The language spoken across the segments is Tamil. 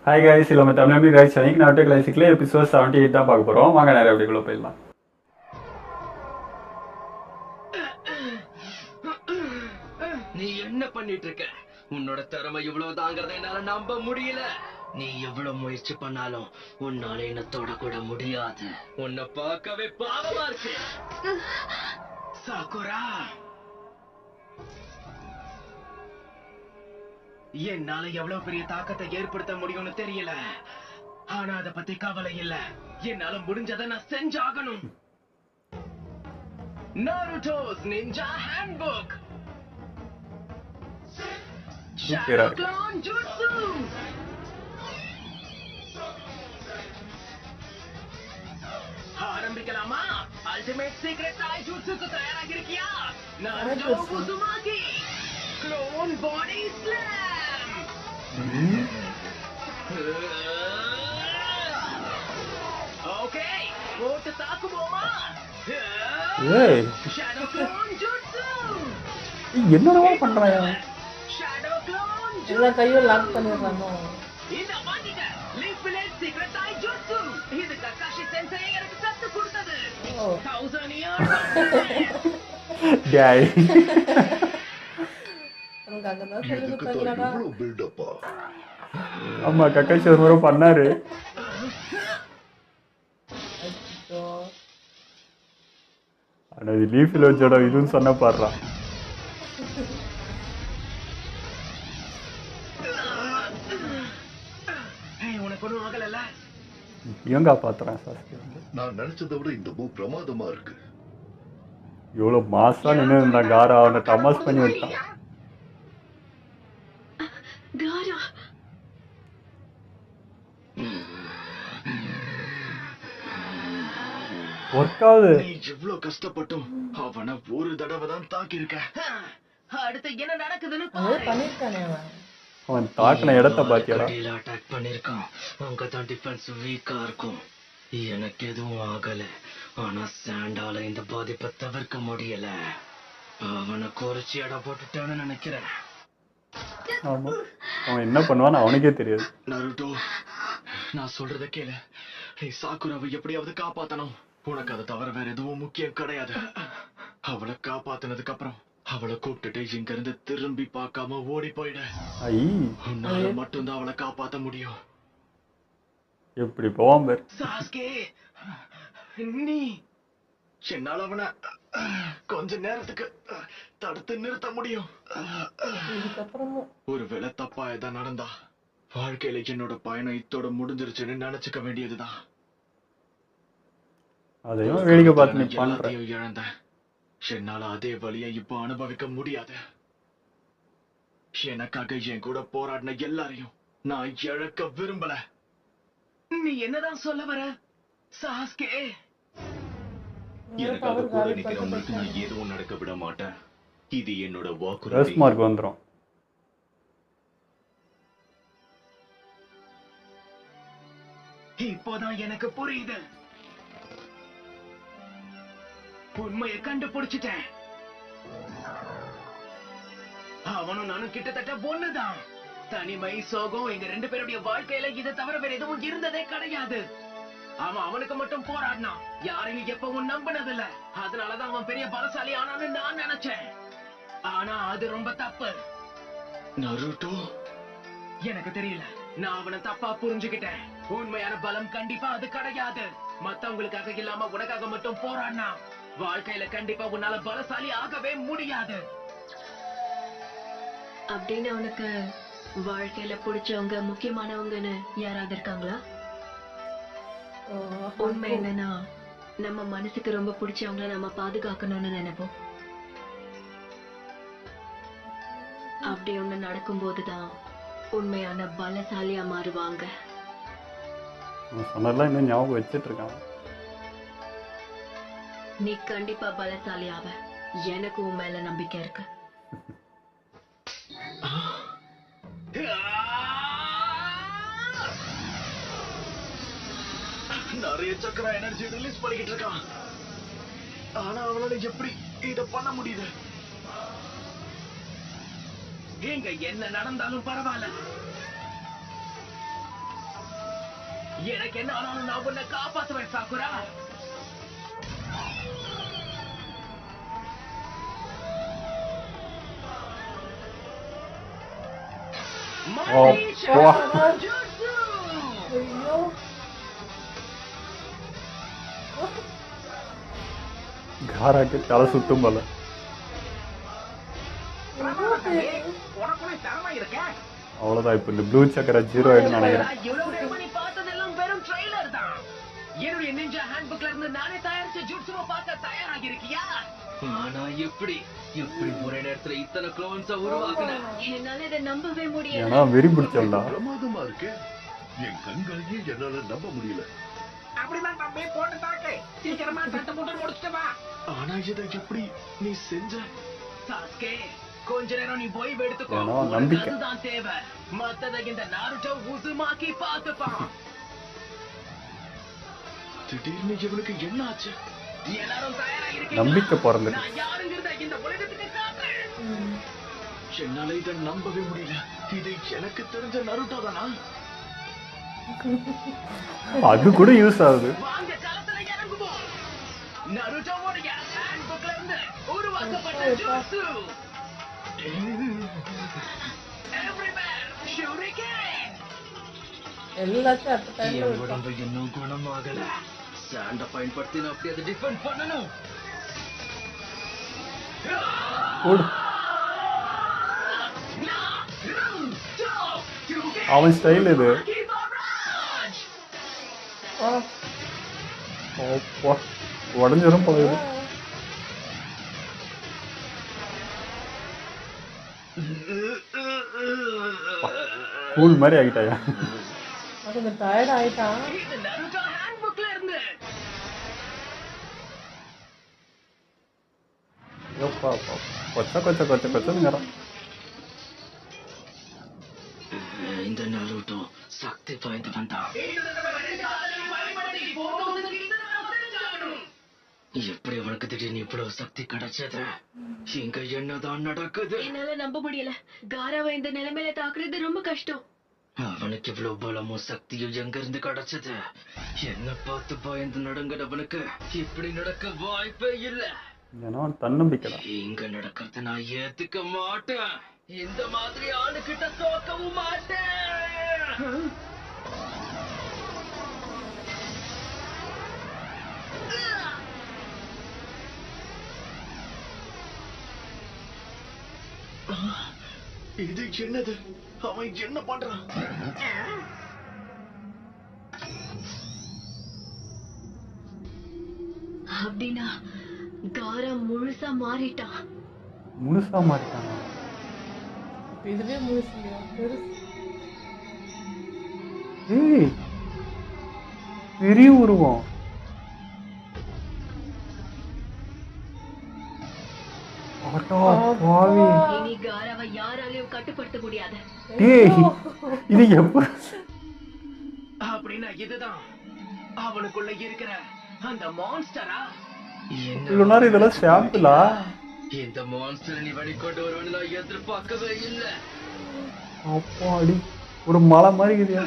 ஹாய் கைஸ், நம்ம தமிழ் ரைஸ் அன்னைக்கு நாட்டு கிளாசிக்கில் எபிசோட் 78 தான் பார்க்க போகிறோம். வாங்க நிறைய அப்படிக்குள்ள போயிடலாம். நீ என்ன பண்ணிட்டு இருக்க? உன்னோட திறமை இவ்வளவு தாங்கிறத என்னால நம்ப முடியல. நீ எவ்வளவு முயற்சி பண்ணாலும் உன்னால என்ன தொடக்கூட முடியாது. உன்னை பார்க்கவே பாவமா இருக்கு. சாக்குரா, என்னால எவ்வளவு பெரிய தாக்கத்தை ஏற்படுத்த முடியும்னு தெரியல. ஆனா அத பத்தி கவலை இல்ல. என்னால முடிஞ்சதை நான் செஞ்சாகணும். Naruto's ninja handbook. Shadow Clone Jutsu. ஆரம்பிக்கலாமா? அல்டிமேட் சீக்ரெட் டாய்ஜுட்சுக்கு தயாராக இருக்கியா? Naruto Uzumaki clone body slam. Okay, போட்டு தாக்குவோமா? Shadow Clone Jutsu. என்னடா பண்றாயா? Shadow Clone Jutsu. எல்லா கையும் லாக் பண்ணிடுறானோ? இந்த வாங்கிட்ட லீஃப்லெட் சீக்ரெட் டாய்ஜுட்சு. இது கக்காஷி சென்சை எனக்கு கத்து கொடுத்தது. 1000 இயர்ஸ். டேய், உனக்கு அங்கதான் சொல்லி கொடுத்தாங்கடா. ஆமா, கக்காஷி ஒரு முறை பண்ணாரு. ஆனா இது லீஃப் வில்லேஜோட இதுன்னு சொன்ன பாடுறா. உனக்கு ஒன்றும் ஆகல. இவன் காப்பாத்துறான் சாஸ்கே. நான் நினைச்சதை விட இந்த மூவ் பிரமாதமா இருக்கு. எவ்வளவு மாசா நின்று இருந்தான் காரா, அவனை டமாஸ் பண்ணி விட்டான். காரா, ஒர்க் ஆகுது. நீ எவ்வளவு கஷ்டப்பட்டும் அவனை ஒரு தடவை தான் தாக்கி இருக்க. அடுத்து என்ன நடக்குதுன்னு அதே பண்ணிருக்கானே அவன். அவன் தாக்கின இடத்த பாத்தியாடா? அட்டாக் பண்ணிருக்கான். அங்க தான் டிஃபென்ஸ் வீக்கா இருக்கும். எனக்கு எதுவும் ஆகல. ஆனா சாண்டால இந்த பாதிப்பை தவிர்க்க முடியல. அவனை குறைச்சி இடம் போட்டுட்டான்னு நினைக்கிறேன். ஆமா, அவன் என்ன பண்ணுவான்னு அவனுக்கே தெரியாது. நருட்டோ, நான் சொல்றத கேளு. நீ சாக்குராவை எப்படியாவது காப்பாத்தணும். உனக்கு அதை தவிர வேற எதுவும் முக்கியம் கிடையாது. அவளை காப்பாத்தினதுக்கு அப்புறம் அவளை கூப்பிட்டுட்டு இங்க இருந்து திரும்பி பார்க்காம ஓடி போயிட. ஐ, உன்னால மட்டும்தான் அவளை காப்பாத்த முடியும். எப்படி போவான் பேர். சாஸ்கே, நீ என்னால அவனை கொஞ்ச நேரத்துக்கு தடுத்து நிறுத்த முடியும். இதுக்கப்புறமும் ஒருவேளை தப்பா ஏதாவது நடந்தா வாழ்க்கையில என்னோட பயணம் இத்தோட முடிஞ்சிருச்சுன்னு நினைச்சுக்க வேண்டியதுதான். அதையும் வேடிக்கை பார்த்து நீ பண்ற. எல்லாத்தையும் இழந்தேன். என்னால அதே வழியை இப்ப அனுபவிக்க முடியாது. எனக்காக என் கூட போராடின எல்லாரையும் நான் இழக்க விரும்பல. நீ என்னதான் சொல்ல வர சாஸ்கே? எனக்காக கூட நிக்கிறவங்களுக்கு நான் எதுவும் நடக்க விட மாட்டேன். இது என்னோட வாக்குறுதி. ரஸ் மார்க் வந்துரும். இப்போதான் எனக்கு புரியுது. உண்மையை கண்டுபிடிச்சிட்டேன். அவனும் நானும் கிட்டத்தட்ட ஒண்ணுதான். தனிமை, சோகம், எங்க ரெண்டு பேருடைய வாழ்க்கையில இதை தவிர வேற எதுவும் இருந்ததே கிடையாது. அவன் அவனுக்கு மட்டும் போராடினான். யாரையும் எப்பவும் நம்பினதில்ல. அதனாலதான் அவன் பெரிய பலசாலி ஆனான்னு நான் நினைச்சேன். ஆனா அது ரொம்ப தப்பு. நருட்டோ, எனக்கு தெரியல. நான் அவனை தப்பா புரிஞ்சுக்கிட்டேன். உண்மையான பலம் கண்டிப்பா அது கிடையாது. மத்தவங்களுக்காக இல்லாம உனக்காக மட்டும் போராடினா வாழ்க்கையில கண்டிப்பா உன்னால பலசாலி ஆகவே முடியாது. அப்படின்னு உனக்கு வாழ்க்கையில பிடிச்சவங்க முக்கியமானவங்கன்னு யாராவது இருக்காங்களா? உண்மை என்னன்னா, நம்ம மனசுக்கு ரொம்ப பிடிச்சவங்கள நம்ம பாதுகாக்கணும்னு நினைப்போம். அப்படி ஒண்ணு நடக்கும்போதுதான் உண்மையான பலசாலியா மாறுவாங்க. சொன்னதெல்லாம் இன்னும் ஞாபகம் வச்சிட்டு இருக்கான். நீ கண்டிப்பா பலசாலி ஆவ. எனக்கு உன் மேல நம்பிக்கை இருக்கு. நிறைய சக்கர எனர்ஜி ரிலீஸ் பண்ணிக்கிட்டு இருக்கான். ஆனா அவனால எப்படி இத பண்ண முடியுது? எங்க என்ன நடந்தாலும் பரவாயில்ல. எனக்கு என்ன ஆனாலும் நான் உன்னை காப்பாத்துவேன் சாக்குரா. அப்பா. ஐயோ காராக்கு தலை சுத்தும் போல. உனக்குள்ள திறமை இருக்கேன். அவ்வளவுதான், இப்ப இந்த ப்ளூ சக்கரை 0 ஆயிடும்னு நினைக்கிறேன். இவ்வளவு நேரமா நீ பார்த்ததெல்லாம் வெறும் ட்ரெய்லர் தான். என்னுடைய நிஞ்சா ஹேண்ட்புக்ல இருந்து நானே தயாரிச்ச ஜுட்சுவை பார்க்க தயாராகி இருக்கியா? ஆனா எப்படி ஒரே நேரத்துல இத்தனை க்ளோன்ஸ உருவாக்குன? என்னால இதை நம்பவே முடியல. ஏன்னா வெறி பிடிச்சவன்டா. பிரமாதமா இருக்கு. என் கண்களையே என்னால நம்ப முடியல. அப்படிதான் தம்பி போட்டு தாக்கு. சீக்கிரமா சட்டை போட்டு முடிச்சிட்டு வா. ஆனா இதை எப்படி நீ செஞ்ச? சாஸ்கே, கொஞ்ச நேரம் நீ போய் எடுத்துக்கோ. ஏன்னா உனக்கு நம்பிக்கை. அதுதான் தேவை. மத்தத இந்த நாருட்டோ உசுமாக்கி பாத்துப்பான். திடீர்னு இவனுக்கு என்ன ஆச்சு? எல்லாரும் தயாரா இருக்கீங்களா? நம்பிக்கை பிறந்து. நான் யாருங்கிறத இந்த உலகத்துக்கு காட்டுறேன். என்னால இதை நம்பவே முடியல. இது எனக்கு தெரிஞ்ச நருட்டோ தானா? அது கூட யூஸ் ஆகுது. வாங்க களத்துல இறங்குவோம். நருட்டோவோட ஹேண்ட்புக்ல இருந்து உருவாக்கப்பட்ட ஜூட்சு. Everywhere, shuriken. எல்லாத்தையும் அட் டைம்ல என் உடம்பு இன்னும் குணமாகல. சாண்ட பயன்படுத்தி நான் அப்படி அதை டிஃபெண்ட் பண்ணணும். ஓடு. அவன் ஸ்டைல் இது. அப்பா, உடஞ்சிரும் போல இது. கூல் மாதிரி ஆகிட்டாயா? கொஞ்சம் டயர்ட் ஆயிட்டான். இது நருட்டோ ஹேண்ட்புக்ல இருந்து. யோப்பா, கொச்ச கொச்ச கொச்ச கொச்சங்கிறான். இந்த நருட்டோ சக்தி வாய்ந்தவன் தான். எப்படி அவனுக்கு திடீர்னு இவ்வளவு சக்தி கிடைச்சது? இங்க என்னதான் நடக்குது? என்னால நம்ப முடியல. காராவை இந்த நிலைமையில தாக்குறது ரொம்ப கஷ்டம். அவனுக்கு இவ்வளவு பலமும் சக்தியும் எங்க இருந்து கிடைச்சது? என்ன பார்த்து பயந்து நடுங்கிறவனுக்கு இப்படி நடக்க வாய்ப்பே இல்ல. ஏன்னா தன்னம்பிக்கை தான். இங்க நடக்கிறத நான் ஏத்துக்க மாட்டேன். இந்த மாதிரி ஆளுகிட்ட தோக்கவும் மாட்டேன். இது என்னது? அவன் என்ன பண்றான்? அப்படின்னா காரா முழுசா மாறிட்டான். முழுசா மாறிட்டாங்க. இதுவே முழுசுலையா? பெருசு. ஏய், பெரிய உருவம். ஆட்டோ பாவி. இனி காராவை யாராலையும் கட்டுப்படுத்த முடியாது. டேய், இது எப்ப? அப்படின்னா இதுதான் அவனுக்குள்ள இருக்கிற அந்த மான்ஸ்டரா? இவ்வளவு நேரம் இதெல்லாம் சாம்பிளா? இந்த மான்ஸ்டர் நீ வெளிக்கொண்டு வருவன்னு நான் எதிர்பார்க்கவே இல்லை. அப்பாடி, ஒரு மலை மாதிரி இருக்குதியா?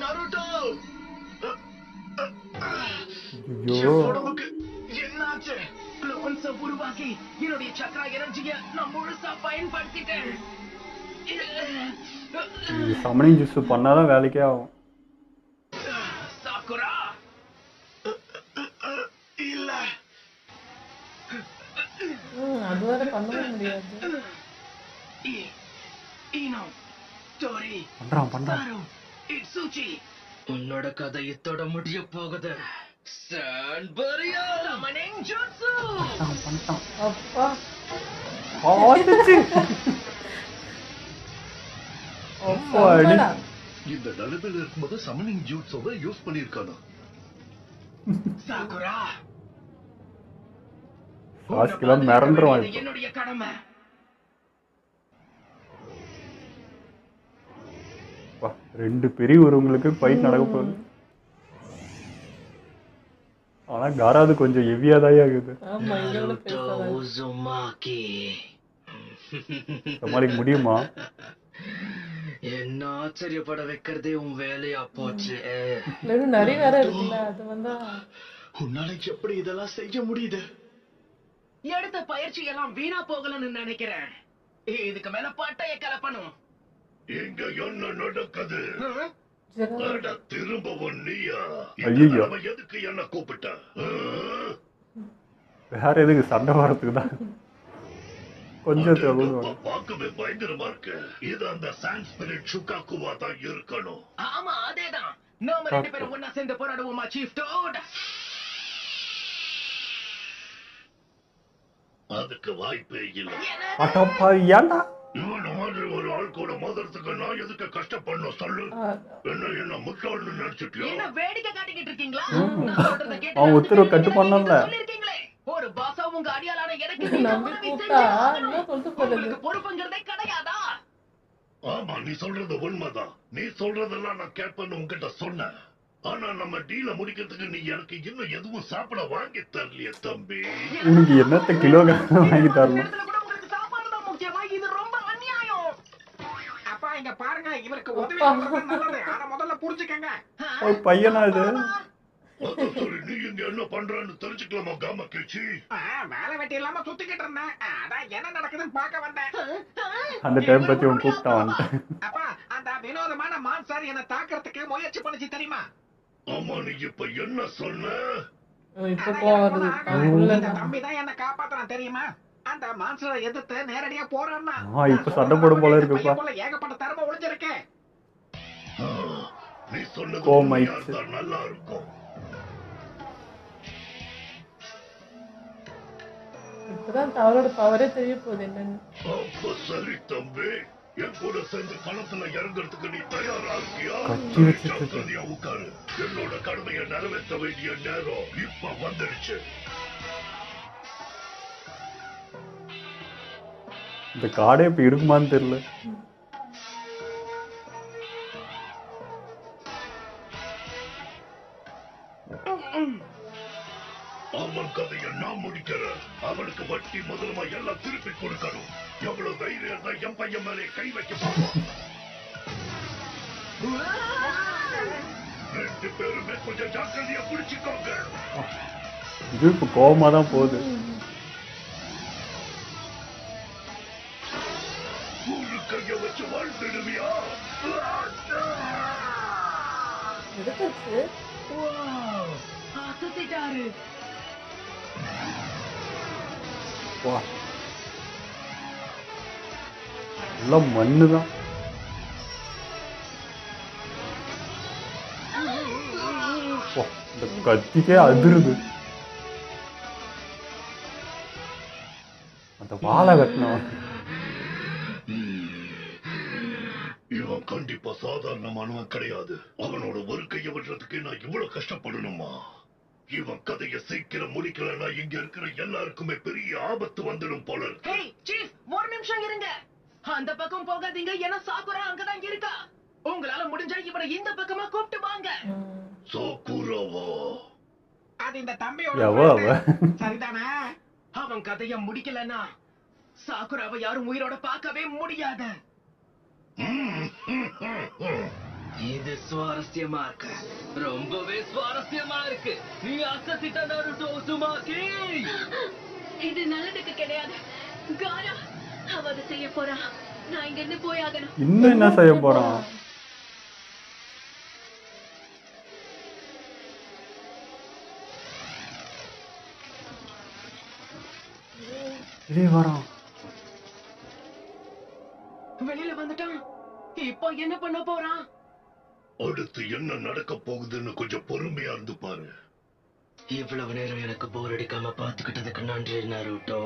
நருட்டோ, ஐயோ, உடம்புக்கு என்னாச்சு? க்ளோன்ஸ உருவாக்கி என்னுடைய சக்ரா எனர்ஜியை நான் முழுசா பயன்படுத்திட்டேன். இது சமனிங் ஜூஸ் பண்ணாதான் வேலைக்கே ஆகும். சாக்குரா, இல்ல அது வரை பண்ணவே முடியாது. ஈனோ, டோரி, பண்றான். சாரு, இட்சுச்சி, உன்னோட கதை இத்தோட முடிய போகுது. சான்பரியா சமனிங் ஜூட்சு. பண்ணிட்டான். அப்பா ஆடிச்சு. அப்பாடி. செம்மடா. இந்த நிலைமையில இருக்கும்போது சமனிங் ஜூட்ஸோட யூஸ் பண்ணிருக்கானா? சாக்குரா, சாஸ்கிலாம் மிரண்டுருவான் இது இப்போ. என்னுடைய கடமை. அப்பா, 2 பெரிய உருவங்களுக்கு ஃபைட் நடக்க போகுது. ஆனா காராது கொஞ்சம் ஹெவியாதான் ஆகுது. ஆமா, இதோட நருட்டோ பேசாத. உசுமாக்கி. சமாளிக்க முடியுமா? என்ன ஆச்சரியப்பட வைக்கிறதே உன் வேலையா போச்சு. இல்ல நிறைய வேற இருக்குல்ல, அது வந்தா உன்னால எப்படி இதெல்லாம் செய்ய முடியுது? எடுத்த பயிற்சி எல்லாம் வீணா போகலன்னு நினைக்கிறேன். இதுக்கு மேல பட்டைய கலப்பணும். இங்க என்ன நடக்குது? ஜெகா அட, திரும்பவும் நீயா? ஐயையோ. இந்த தடவை எதுக்கு என்ன கூப்பிட்ட? வேற எதுக்கு சண்டை வர்றதுக்கு தான். கொஞ்சம் தகுந்த பார்க்கவே பயங்கரமா இருக்கு. இது அந்த சான்ஸ்பிரிட் ஷுகாக்குவா தான் இருக்கணும். ஆமா, அதேதான். நாம 2 பேரும் ஒன்னா சேர்ந்து போராடுவோமா சீஃப் டோட்? அதுக்கு வாய்ப்பே இல்லை. அட்டப்பா ஏன்டா இவன் மாதிரி ஒரு ஆள் கூட மோதுறதுக்கு நான் எதுக்கு கஷ்டப்படணும் சொல்லு? என்ன முட்டாள்னு நினைச்சிட்டியா? என்ன வேடிக்கை காட்டிக்கிட்டு இருக்கீங்களா? நான் சொல்றத கேட்டு அவன் உத்தரவு கட்டு பண்ணல. சொல்லிருக்கீங்களே, ஒரு பாசா உங்க அடியாளான எனக்கு நம்பி கூப்பிட்டா இன்னும் சொல்லிட்டு போறது. உங்களுக்கு பொறுப்புங்கிறதே கிடையாதா? ஆமா, நீ சொல்றது உண்மைதான். நீ சொல்றதெல்லாம் நான் கேட்பேன்னு உன்கிட்ட சொன்னேன். ஆனா நம்ம டீல முடிக்கிறதுக்கு நீ எனக்கு இன்னும் எதுவும் சாப்பிட வாங்கி தரலையே தம்பி. உனக்கு என்னத்த கிலோகிராம் வாங்கி தரணும்? நேரத்துல கூட உங்களுக்கு சாப்பாடு தான் முக்கியமா? இது ரொம்ப அநியாயம். அப்பா இங்க பாருங்க, இவருக்கு உதவி பண்றது நல்லது. அத முதல்ல புரிஞ்சுக்கங்க. ஒரு பையனா இது? அதான் சரி, நீ இங்க என்ன பண்றான்னு தெரிஞ்சுக்கலாமா காம கேச்சி? வேலை வெட்டி இல்லாம சுத்திக்கிட்டு இருந்தேன். அதான் என்ன நடக்குதுன்னு பார்க்க வந்தேன். அந்த டைம் பத்தி உன் கூப்பிட்டான் வந்துட்டேன். அப்பா, அந்த வினோதமான மான்சர் என்ன தாக்குறதுக்கு முயற்சி பண்ணுச்சு தெரியுமா? ஆமா, நீ இப்ப என்ன சொன்ன? இப்ப கோவம் வருது. இந்த தம்பி தான் என்ன காப்பாத்துறான் தெரியுமா? அந்த மான்சரை எதிர்த்து நேரடியா போறான்னா இப்ப சண்டை போடும் போல இருக்குப்பா. போல ஏகப்பட்ட திறமை ஒளிஞ்சிருக்கு. ஆ, நீ சொன்னது கோமாயிடுச்சு. உண்மையா இருந்தா நல்லா இருக்கும். இப்பதான் அவரோட பவரே தெரிய போகுது என்னன்னு. அப்ப சரி தம்பி, என் கூட சேர்ந்து களத்துல இறங்குறதுக்கு நீ தயாரா இருக்கியா? கத்தி வச்சிட்டு இருக்கு. ஜாக்கிரதையா உட்காரு. என்னோட கடமையை நிறைவேற்ற வேண்டிய நேரம் இப்ப வந்துடுச்சு. இந்த காடே இப்ப இருக்குமான்னு தெரியல. அவன் கதையை நான் முடிக்கிறேன். அவனுக்கு வட்டி முதலமா எல்லாம் திருப்பி கொடுக்கணும். எவ்வளவு தைரியம் தான் என் பையன் மேலே கை வைக்க பார்ப்பான். 2 பேருமே கொஞ்சம் ஜாக்கிரதையா பிடிச்சுக்கோங்க. இது இப்ப கோவமா தான் போகுது. ஒரு கைய வச்சு வாழ்ந்துடுவியா? எதுக்காச்சு அசத்திட்டாரு. வா, எல்லாம் மண்ணுதான். வா, இந்த கத்திக்கே அதிருது. அந்த வாழை வெட்டினவன் இவன் கண்டிப்பா சாதாரணமானவன் கிடையாது. அவனோட ஒரு கைய விடுறதுக்கு நான் இவ்வளவு கஷ்டப்படணுமா? இவன் கதையை சீக்கிரம் முடிக்கலன்னா இங்க இருக்கிற எல்லாருக்குமே பெரிய ஆபத்து வந்துடும் போல இருக்கு. ஹேய் சீஃப், ஒரு நிமிஷம் இருங்க. அந்த பக்கம் போகாதீங்க, ஏன்னா சாக்குரா அங்கதான் இருக்கா. உங்களால முடிஞ்சா இவரை இந்த பக்கமா கூப்பிட்டு வாங்க. சாக்குராவா? அது இந்த தம்பியோட எவ அவ? friend. சரிதானே? அவன் கதைய முடிக்கலன்னா சாக்குராவை யாரும் உயிரோட பார்க்கவே முடியாது. இது சுவாரஸ்யமா இருக்கு, ரொம்பவே சுவாரஸ்யமா இருக்கு. நீ அசத்திட்ட நருட்டோ சுமாக்கி. இது நல்லதுக்கு கிடையாது. காரா, அவ அதை செய்ய போறா. நான் இங்க இருந்து போயாகணும். இன்னும் என்ன செய்ய போறான்? இதே வரான். வெளியில வந்துட்டான். இப்போ என்ன பண்ண போறான்? அடுத்து என்ன நடக்க போகுதுன்னு கொஞ்சம் பொறுமையா இருந்து பாரு. இவ்வளவு நேரம் எனக்கு போர் அடிக்காம பாத்துக்கிட்டதுக்கு நன்றி நருட்டோ.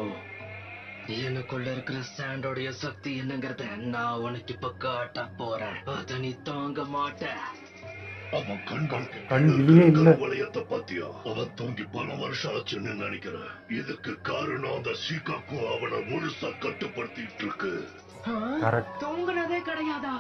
எனக்குள்ள இருக்கிற சாண்டோடைய சக்தி என்னங்கறத நான் உனக்கு இப்ப காட்ட போறேன். அத நீ தாங்க மாட்ட. அவன் கண்களுக்கு கண் இல்லையே இல்ல. வளையத்தை பாத்தியா? அவன் தூங்கி பல வருஷம் ஆச்சுன்னு நினைக்கிறேன். இதுக்கு காரணம் அந்த ஷிகாக்கு அவனை முழுசா கட்டுப்படுத்திட்டு இருக்கு. கரெக்ட். தூங்குனதே கிடையாதா?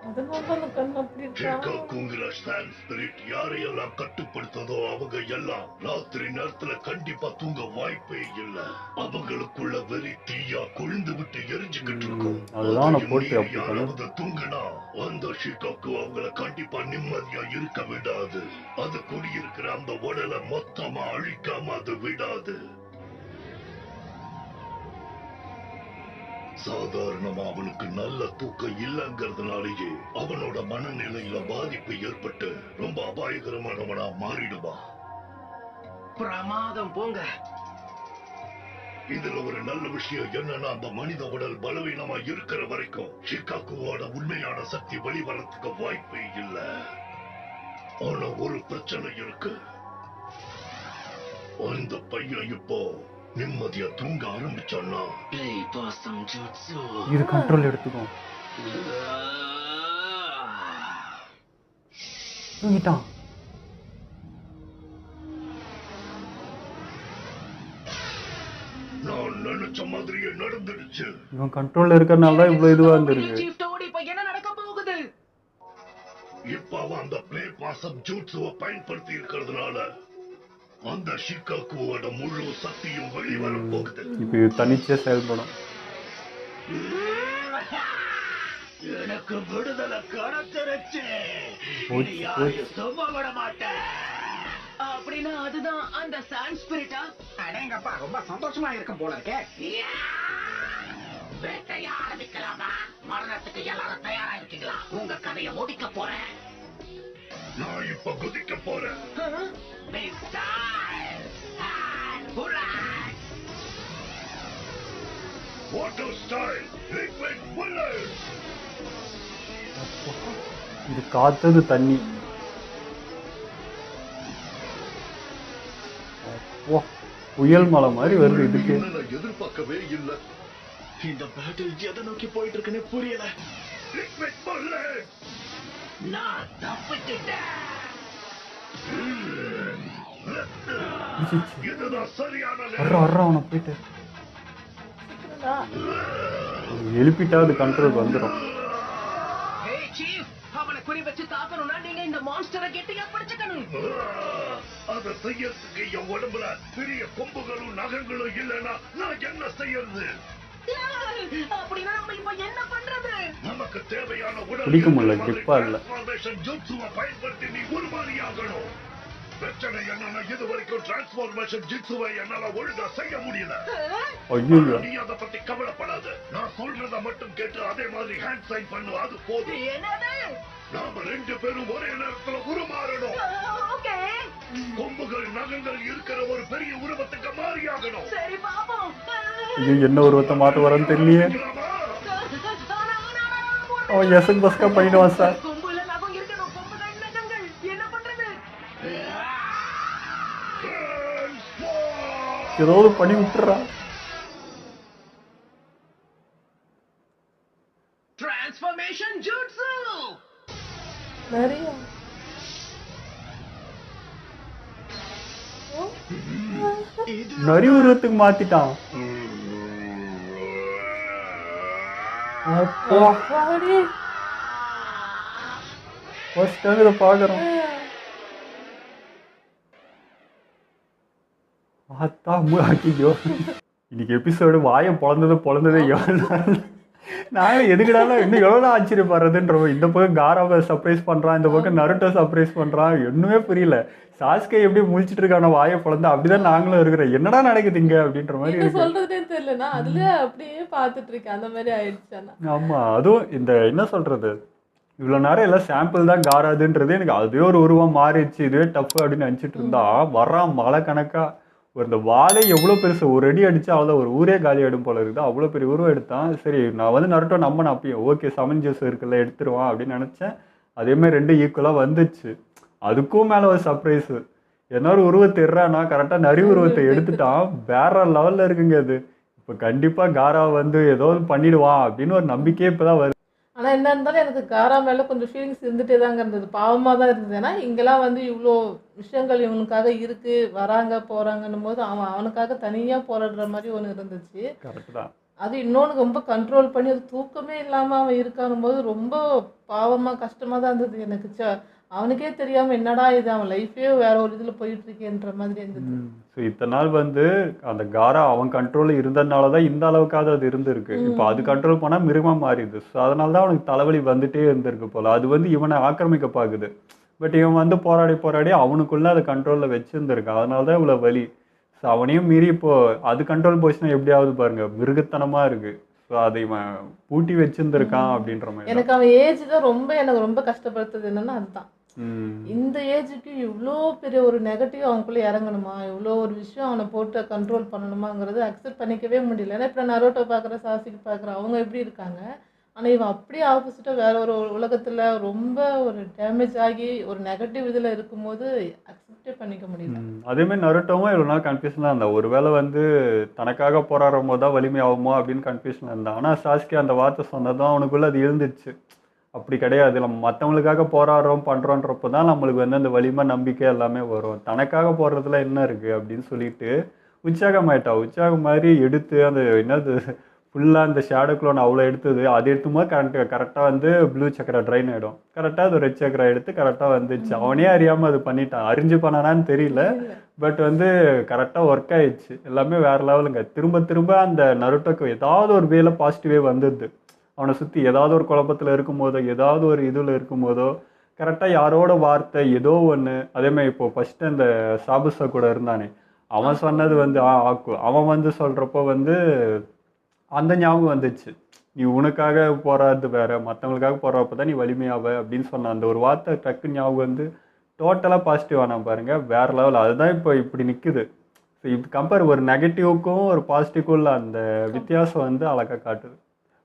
அதனால தான் அந்த கண் அப்படி இருக்கா. ஷிகாகுங்கிற சாண்ட் ஸ்பிரிட் யாரையெல்லாம் கட்டுப்படுத்ததோ அவங்க எல்லாம் ராத்திரி நேரத்துல கண்டிப்பா தூங்க வாய்ப்பே இல்ல. அவங்களுக்குள்ள வெறி தீயா கொழுந்து விட்டு எரிஞ்சுக்கிட்டு இருக்கும். அதுதான் நான் அதையும் போட்டு மீறி அப்படி யாராவது தூங்கினா அந்த ஷிகாக்கு அவங்கள கண்டிப்பா நிம்மதியா இருக்க விடாது. அது குடியிருக்கிற அந்த உடலை மொத்தமா அழிக்காம அது விடாது. சாதாரணமா அவனுக்கு நல்ல தூக்கம் இல்லங்கிறதுனாலேயே அவனோட மனநிலையில பாதிப்பு ஏற்பட்டு ரொம்ப அபாயகரமானவனா மாறிடுவான். பிரமாதம் போங்க. இதுல ஒரு நல்ல விஷயம் என்னன்னா அந்த மனித உடல் பலவீனமா இருக்கிற வரைக்கும் ஷிகாகுவோட உண்மையான சக்தி வெளிவரத்துக்கு வாய்ப்பே இல்ல. ஆனா ஒரு பிரச்சனை இருக்கு. அந்த பையன் இப்போ நிம்மதியா தூங்க ஆரம்பிச்சான்னா இது கண்ட்ரோல் எடுத்துக்கும். தூங்கிட்டான். நான் நினைச்ச மாதிரியே நடந்துடுச்சு. இவன் கண்ட்ரோல்ல இருக்கறனால தான் இவ்வளவு இதுவா இருந்திருக்கு. சீஃப் டோடி இப்ப என்ன நடக்க போகுது? இப்ப அவன் அந்த பிளே பாசம் ஜூட்ஸுவை பயன்படுத்தி இருக்கிறதுனால அந்த ஷிகாகுவோட முழு சக்தியும் வெளிவர போகுது. இப்ப இது தனிச்சே செயல்படும். எனக்கு விடுதலை கிடைச்சிருச்சு. போச்சு, யாரையும் சும்மா விட மாட்டேன். அப்படின்னா அதுதான் அந்த சாண்ட் ஸ்பிரிட்டா? அடேங்கப்பா, ரொம்ப சந்தோஷமா இருக்கும் போல இருக்கே. வேட்டைய ஆரம்பிக்கலாமா? மரணத்துக்கு எல்லாரும் தயாரா இருக்கீங்களா? உங்க கதையை முடிக்க போறேன். நான் இப்ப குதிக்க போறேன். Water style liquid bullet. இது காத்தது தண்ணி. அப்பா, புயல் மலை மாதிரி வருது இதுக்கு. நான் எதிர்பார்க்கவே இல்ல. இந்த பேட்டில் எதை நோக்கி போயிட்டு இருக்குன்னு புரியல. Liquid bullet. நான் தப்பிச்சிட்டேன். இதுதான் சரியான வர்ற அவனை போயிட்டு சீக்கிரம்டா. எழுப்பிட்டா அது கண்ட்ரோல் வந்துடும். ஏய் சீஃப், அவனை குறி வச்சு தாக்கணும்னா நீங்க இந்த மான்ஸ்டரை கெட்டியா பிடிச்சுக்கணும். அதை செய்யறதுக்கு என் உடம்புல பெரிய கொம்புகளும் நகங்களும் இல்லைன்னா நான் என்ன செய்யறது? அப்படின்னா நம்ம இப்ப என்ன பண்றது? நமக்கு தேவையான பிடிக்க முடியல, grip-ஆ இல்ல. ஜூட்ஸுவை பயன்படுத்தி நீ உருமாறியாகணும். பிரச்சனை என்னன்னா இது வரைக்கும் டிரான்ஸ்ஃபார்மேஷன் ஜிட்ஸுவை என்னால ஒழுங்கா செய்ய முடியல. ஐயோ, நீ அதை பத்தி கவலைப்படாத. நான் சொல்றத மட்டும் கேட்டு அதே மாதிரி ஹேண்ட் சைன் பண்ணு, அது போதும். என்னது? நாம ரெண்டு பேரும் ஒரே நேரத்துல உருமாறணும். ஓகே, கொம்புகள் நகங்கள் இருக்கிற ஒரு பெரிய உருவத்துக்கு மாறியாகணும். சரி பாப்போம். ஐயோ, என்ன உருவத்தை மாத்த வரன்னு தெரியலையே. அவன் எசன் பஸ்கா பண்ணிடுவான் சார். கொம்புல நகம் இருக்கணும், கொம்புகள் நகங்கள். என்ன பண்றது? ஏதாவது பண்ணி விட்டுறான். Transformation jutsu. நிறைய நரி உருவத்துக்கு மாத்திட்டான். அப்பா, அப்பாடி. ஃபர்ஸ்ட் டைம் இதை பார்க்குறோம். ஐயோ, இன்னைக்கு எபிசோடு வாயை பொழந்ததே எவ்வளோ நாங்கள் எதுக்கிடாலும் இன்னும் எவ்வளோ ஆச்சரியப்படுறதுன்ற. இந்த பக்கம் காராவை சர்ப்ரைஸ் பண்ணுறான், இந்த பக்கம் நருட்டோ சர்ப்ரைஸ் பண்ணுறான். ஒன்றுமே புரியல. சாஸ்கே எப்படி முழிச்சிட்டு இருக்கான வாயை பொழந்து, அப்படிதான் நாங்களும் இருக்கிறோம். என்னடா நடக்குது இங்க அப்படின்ற மாதிரி என்ன இருக்கு. சொல்றதே தெரியலனா அதுல அப்படியே பார்த்துட்டு இருக்கேன். அந்த மாதிரி ஆயிடுச்சானா. ஆமா, அதுவும் இந்த என்ன சொல்றது, இவ்வளோ நேரம் எல்லாம் சாம்பிள் தான் காராதுன்றது எனக்கு அதுவே ஒரு உருவம் மாறிடுச்சு, இதுவே டஃப் அப்படின்னு நினச்சிட்டு இருந்தா வர்றான் மழை கணக்கா. ஒரு இந்த வாழை எவ்வளோ பெருசு, ஒரு அடி அடிச்சா அவ்வளோ ஒரு ஊரே காலி ஆகிடும் போல இருக்குது. அவ்வளோ பெரிய உருவம் எடுத்தான். சரி, நான் வந்து நருட்டோ நம்பினேன் அப்பயும். ஓகே, சமன் ஜூஸ் இருக்குல்ல, எடுத்துருவான் அப்படின்னு நினச்சேன். அதேமாதிரி ரெண்டு ஈக்குவலாக வந்துச்சு. அதுக்கும் மேலே ஒரு சர்ப்ரைஸு, என்ன உருவத்தை எடுறான்னா கரெக்டாக நரி உருவத்தை எடுத்துட்டான். வேற லெவலில் இருக்குங்க அது. இப்போ கண்டிப்பாக காரா வந்து ஏதோ பண்ணிடுவான் அப்படின்னு ஒரு நம்பிக்கையே இப்போ தான் வருது. ஆனா என்ன இருந்தாலும் எனக்கு காரா மேல கொஞ்சம் ஃபீலிங்ஸ் இருந்துட்டே தாங்க இருந்தது. பாவமா தான் இருந்தது. ஏன்னா இங்கெல்லாம் வந்து இவ்வளோ விஷயங்கள் இவனுக்காக இருக்கு, வராங்க போறாங்கன்னும் போது அவனுக்காக தனியா போராடுற மாதிரி ஒன்று இருந்துச்சு. கரெக்டு தான். அது இன்னொன்று ரொம்ப கண்ட்ரோல் பண்ணி அது தூக்கமே இல்லாமல் அவன் இருக்கானும் போது ரொம்ப பாவமாக கஷ்டமாக தான் இருந்தது எனக்கு. அவனுக்கே தெரியாமல் என்னடா இது அவன் லைஃபே வேற ஒரு இதில் போயிட்டு இருக்கேன்ற மாதிரி இருந்தது. ஸோ இத்தனை நாள் வந்து அந்த காரா அவன் கண்ட்ரோலில் இருந்ததுனால தான் இந்த அளவுக்காவது அது இருந்திருக்கு. இப்போ அது கண்ட்ரோல் பண்ணால் மிருகமாக மாறிடுது. ஸோ அதனால தான் அவனுக்கு தலைவலி வந்துட்டே இருந்திருக்கு போல். அது வந்து இவனை ஆக்கிரமிக்க பார்க்குது. பட் இவன் வந்து போராடி அவனுக்குள்ளே அதை கண்ட்ரோலில் வச்சுருந்துருக்கு. அதனால தான் இவ்வளோ வலி. ஸோ அவனையும் மீறி இப்போது அது கண்ட்ரோல் போச்சுன்னா எப்படியாவது பாருங்க மிருகத்தனமாக இருக்குது. ஸோ அதை இவன் பூட்டி வச்சுருந்துருக்கான் அப்படின்ற மாதிரி. எனக்கு அவன் ஏஜ் தான் எனக்கு ரொம்ப கஷ்டப்படுத்துறது என்னன்னா அதுதான். இந்த ஏஜுக்கு இவ்வளோ பெரிய ஒரு நெகட்டிவ் அவனுக்குள்ளே இறங்கணுமா, இவ்வளோ ஒரு விஷயம் அவனை போட்டு கண்ட்ரோல் பண்ணணுமாங்கிறது அக்செப்ட் பண்ணிக்கவே முடியல. ஏன்னா இப்போ நான் நரோட்டோ பார்க்குறேன், சாசிக்கு பார்க்குறேன், அவங்க எப்படி இருக்காங்க. ஆனால் இவன் அப்படியே ஆப்போசிட்டாக வேற ஒரு உலகத்தில் ரொம்ப ஒரு டேமேஜ் ஆகி ஒரு நெகட்டிவ் இதில் இருக்கும்போது அக்செப்டே பண்ணிக்க முடியல. அதேமாதிரி நருட்டோவும் இவ்வளோ நாள் கன்ஃபியூஷனாக இருந்தான். ஒருவேளை வந்து தனக்காக போராடும் போது தான் வலிமை ஆகுமோ அப்படின்னு கன்ஃபியூஷனாக இருந்தான். ஆனால் சாஸ்கி அந்த வார்த்தை சொன்னதும் அவனுக்குள்ளே அது எழுந்துச்சு. அப்படி கிடையாது, நம்ம மற்றவங்களுக்காக போராடுறோம் பண்ணுறோன்றப்போ தான் நம்மளுக்கு வந்து அந்த வலிமை நம்பிக்கை எல்லாமே வரும். தனக்காக போடுறதுல என்ன இருக்குது அப்படின்னு சொல்லிட்டு உற்சாகம் மாதிரி எடுத்து அந்த என்னது ஃபுல்லாக அந்த ஷேடோ க்ளோன் அவ்வளோ எடுத்தது. அது எடுத்தும்போது கரெக்டாக வந்து ப்ளூ சக்கரை ட்ரைன் ஆகிடும். கரெக்டாக அது ரெட் சக்கரை எடுத்து கரெக்டாக வந்துச்சு. அவனே அறியாமல் அது பண்ணிட்டான். அறிஞ்சு பண்ணானான்னு தெரியல. பட் வந்து கரெக்டாக ஒர்க் ஆயிடுச்சு. எல்லாமே வேறு லெவலுங்க. திரும்ப அந்த நருட்டோக்கு ஏதாவது ஒரு வேலை பாசிட்டிவே வந்துடுது. அவனை சுற்றி ஏதாவது ஒரு குழப்பத்தில் இருக்கும்போதோ ஏதாவது ஒரு இதில் இருக்கும்போதோ கரெக்டாக யாரோட வார்த்தை ஏதோ ஒன்று. அதேமாதிரி இப்போ ஃபஸ்ட்டு அந்த சாபுசா கூட இருந்தானே, அவன் சொன்னது வந்து ஆக்கு அவன் வந்து சொல்கிறப்போ வந்து அந்த ஞாபகம் வந்துச்சு. நீ உனக்காக போராடுறது வேற, மற்றவங்களுக்காக போடுறப்ப தான் நீ வலிமையாவ அப்படின்னு சொன்ன அந்த ஒரு வார்த்தை டக்கு ஞாபகம் வந்து டோட்டலாக பாசிட்டிவான பாருங்க, வேற லெவல். அதுதான் இப்போ இப்படி நிற்குது. ஸோ இது கம்பேர் ஒரு நெகட்டிவ்க்கும் ஒரு பாசிட்டிவ்க்கும் உள்ள அந்த வித்தியாசம் வந்து அழகாக காட்டுது.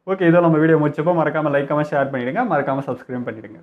ஓகே, இதோ நம்ம வீடியோ முடிச்சப்போ மறக்காமல் லைக் ஷேர் பண்ணிவிடுங்க, மறக்காமல் சப்ஸ்கிரைப் பண்ணிவிடுங்க.